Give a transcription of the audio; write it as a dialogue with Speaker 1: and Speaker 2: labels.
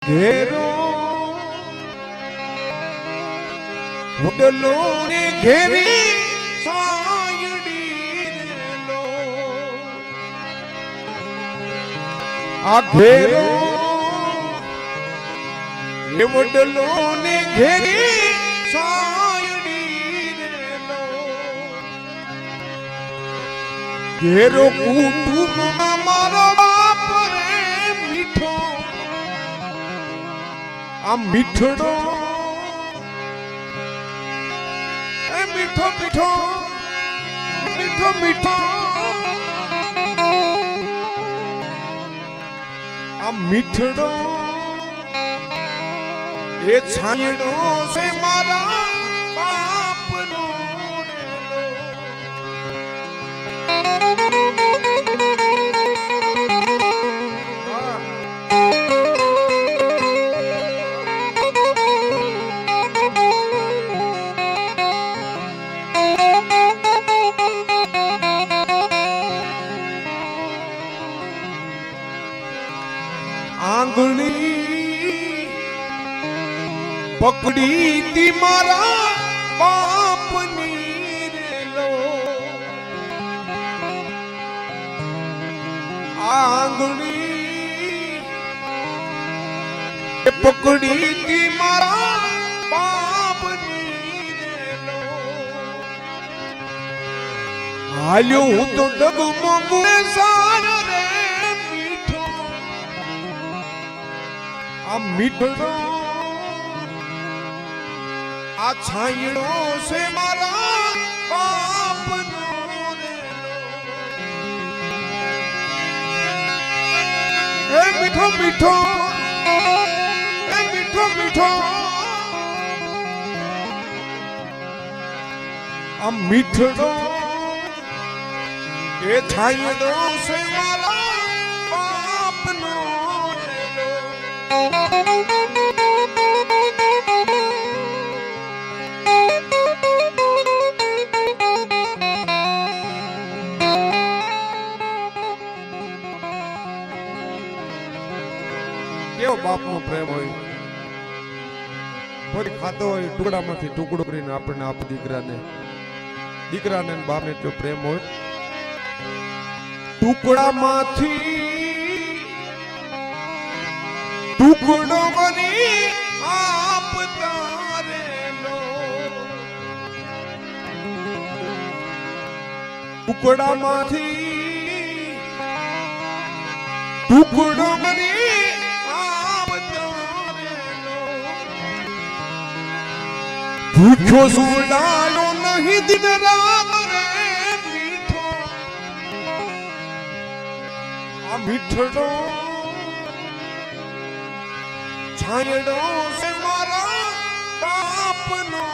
Speaker 1: ઘેરો ઉડલો ને ઘેરી સાયડી લો આ ઘેરો એ ઉડલો ને ઘેરી સાયડી લો ઘેરો કુટુંબ મારો બાપ રે મીઠો આ મીઠડો એ મીઠો મીઠો મીઠો મીઠો આ મીઠડો એ છાંયડો છે મારા બાપનો આંગળી પકડી તી મારા બાપની રેલો આંગળી પકડી તી મારા બાપની રેલો હાલ્યો હું તો ડગમગું સારો રે મીઠો આ મીઠડો આ છાંયડો છે મારા બાપનો એ મીઠો મીઠો એ મીઠો મીઠો આ મીઠડો એ છાંયડો છે મારા બાપનો કેવો બાપનો પ્રેમ હોય ફરી ખાતો હોય ટુકડામાંથી ટુકડો કરીને આપણને આપ દીકરાને બાપને એટલો પ્રેમ હોય ટુકડામાંથી ટુકડો કરી આપતા રેલો ટુકડામાંથી ટુકડો કરી ભૂખ્યો સુડાનો નહીં દિન રાત રે મીઠો આ મીઠડો છાંયડો છે મારા બાપનો